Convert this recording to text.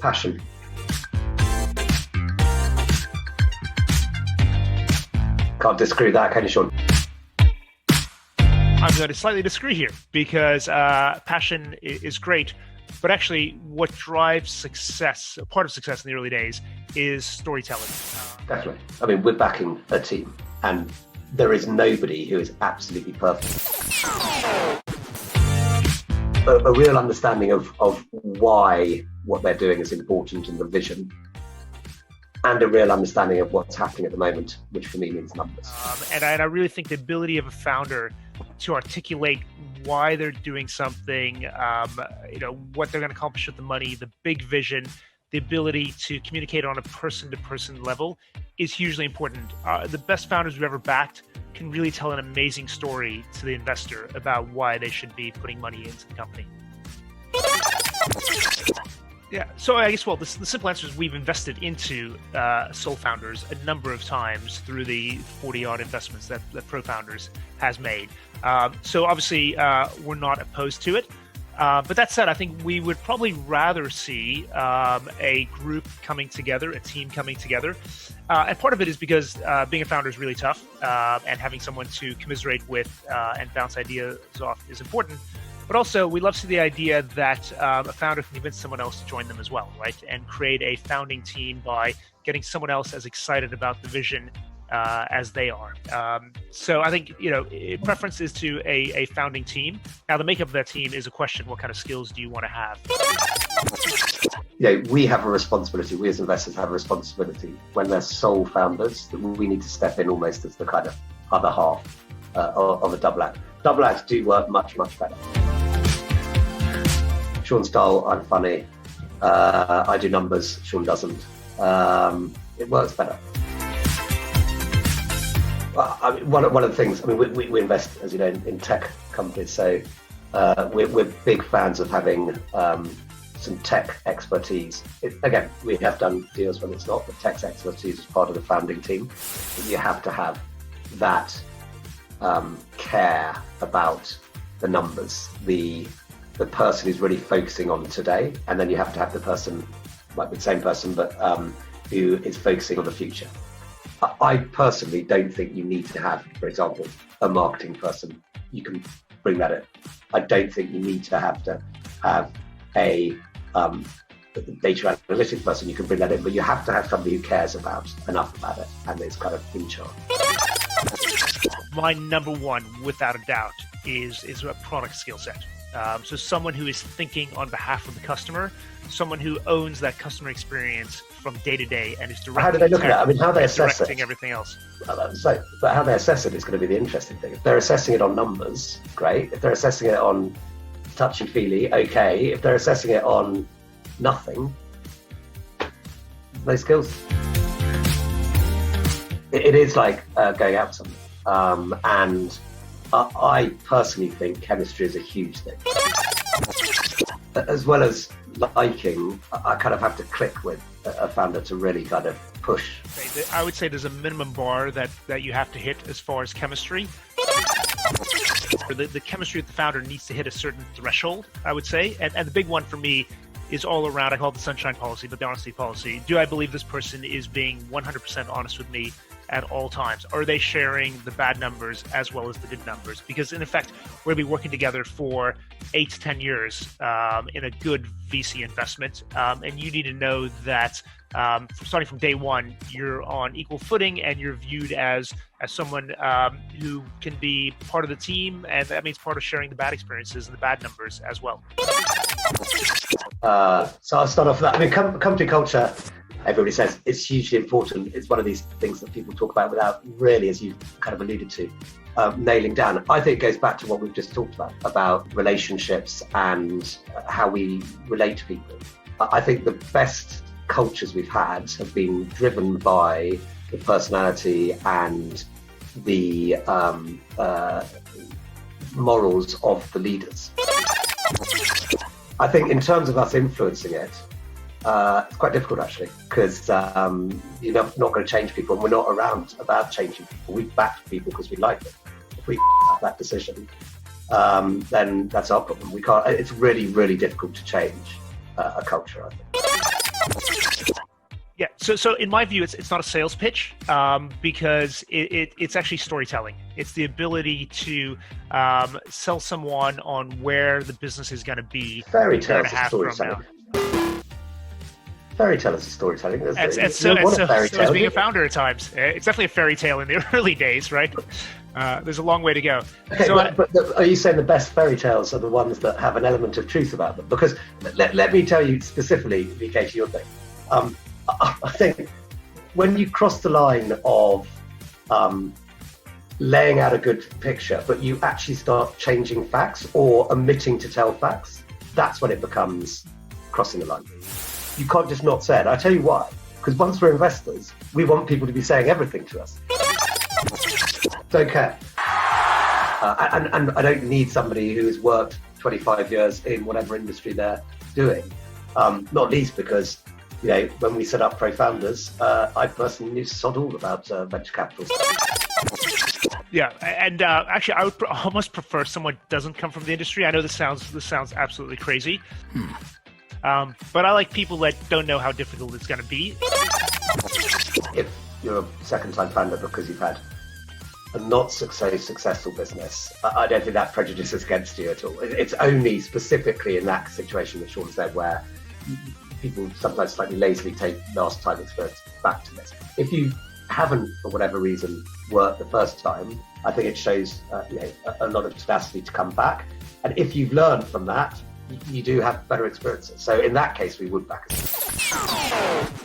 Passion. Can't disagree with that, can you, Sean? I'm going to slightly disagree here because passion is great, but actually what drives success, part of success in the early days, is storytelling. Definitely. I mean, we're backing a team and there is nobody who is absolutely perfect. A real understanding of why what they're doing is important and the vision, and a real understanding of what's happening at the moment, which for me means numbers. And I really think the ability of a founder to articulate why they're doing something, what they're going to accomplish with the money, the big vision, the ability to communicate on a person-to-person level is hugely important. The best founders we've ever backed can really tell an amazing story to the investor about why they should be putting money into the company. Yeah, so I guess, the simple answer is we've invested into Soul Founders a number of times through the 40-odd investments that Pro Founders has made. So obviously, we're not opposed to it. But that said, I think we would probably rather see a group coming together, a team coming together. And part of it is because being a founder is really tough, and having someone to commiserate with and bounce ideas off is important. But also, we love to see the idea that a founder can convince someone else to join them as well, right? And create a founding team by getting someone else as excited about the vision as they are. So I think, preference is to a founding team. Now, the makeup of that team is a question: what kind of skills do you want to have? We have a responsibility. We as investors have a responsibility when they're sole founders that we need to step in almost as the kind of other half of a double act. Double acts do work much, much better. Sean's dull, I'm funny. I do numbers, Sean doesn't. It works better. I mean, one of the things, we invest, as you know, in tech companies, so we're big fans of having some tech expertise. Again, we have done deals when it's not, but tech expertise is part of the founding team. You have to have that care about the numbers, the person who's really focusing on today, and then you have to have the person, might be the same person, but who is focusing on the future. I personally don't think you need to have, for example, a marketing person. You can bring that in. I don't think you need to have a data analytics person. You can bring that in, but you have to have somebody who cares enough about it and is kind of in charge. My number one, without a doubt, is a product skill set. So someone who is thinking on behalf of the customer, someone who owns that customer experience from day to day and is directing. How do they look at it? How they assess it? Everything else. But how they assess it is going to be the interesting thing. If they're assessing it on numbers, great. If they're assessing it on touchy-feely, okay. If they're assessing it on nothing, no skills. It is like going out with someone. And I personally think chemistry is a huge thing. As well as liking, I kind of have to click with a founder to really kind of push. I would say there's a minimum bar that you have to hit as far as chemistry. The chemistry with the founder needs to hit a certain threshold, I would say. And the big one for me is all around, I call it the sunshine policy, but the honesty policy. Do I believe this person is being 100% honest with me at all times? Are they sharing the bad numbers as well as the good numbers? Because in effect, we're going to be working together for 8 to 10 years in a good VC investment. And you need to know that starting from day one, you're on equal footing and you're viewed as someone who can be part of the team. And that means part of sharing the bad experiences and the bad numbers as well. So I'll start off with that. Company culture, everybody says it's hugely important. It's one of these things that people talk about without really, as you kind of alluded to, nailing down. I think it goes back to what we've just talked about relationships and how we relate to people. I think the best cultures we've had have been driven by the personality and the morals of the leaders. I think in terms of us influencing it, it's quite difficult actually, because you're not going to change people, and we're not around about changing people. We back people because we like them. If we that decision, then that's our problem. We can't. It's really, really difficult to change a culture, I think. Yeah, so in my view, it's not a sales pitch because it's actually storytelling. It's the ability to sell someone on where the business is going to be. Fairy tales are storytelling. Fairy tales is storytelling. So is being a founder at times. It's definitely a fairy tale in the early days, right? There's a long way to go. Okay, but are you saying the best fairy tales are the ones that have an element of truth about them? Because let me tell you specifically, VK, to your thing. I think when you cross the line of laying out a good picture, but you actually start changing facts or omitting to tell facts, that's when it becomes crossing the line. You can't just not say it. I tell you why. Because once we're investors, we want people to be saying everything to us. Don't care. And I don't need somebody who has worked 25 years in whatever industry they're doing. Not least because, when we set up Pro Founders, I personally knew sod all about venture capital. Yeah, and actually, I would almost prefer someone who doesn't come from the industry. I know this sounds absolutely crazy, but I like people that don't know how difficult it's going to be. If you're a second-time founder because you've had a not so successful business, I don't think that prejudices against you at all. It's only specifically in that situation that Sean said where people sometimes slightly lazily take last time experience back to this. If you haven't, for whatever reason, worked the first time, I think it shows a lot of tenacity to come back. And if you've learned from that, you do have better experiences. So in that case, we would back us.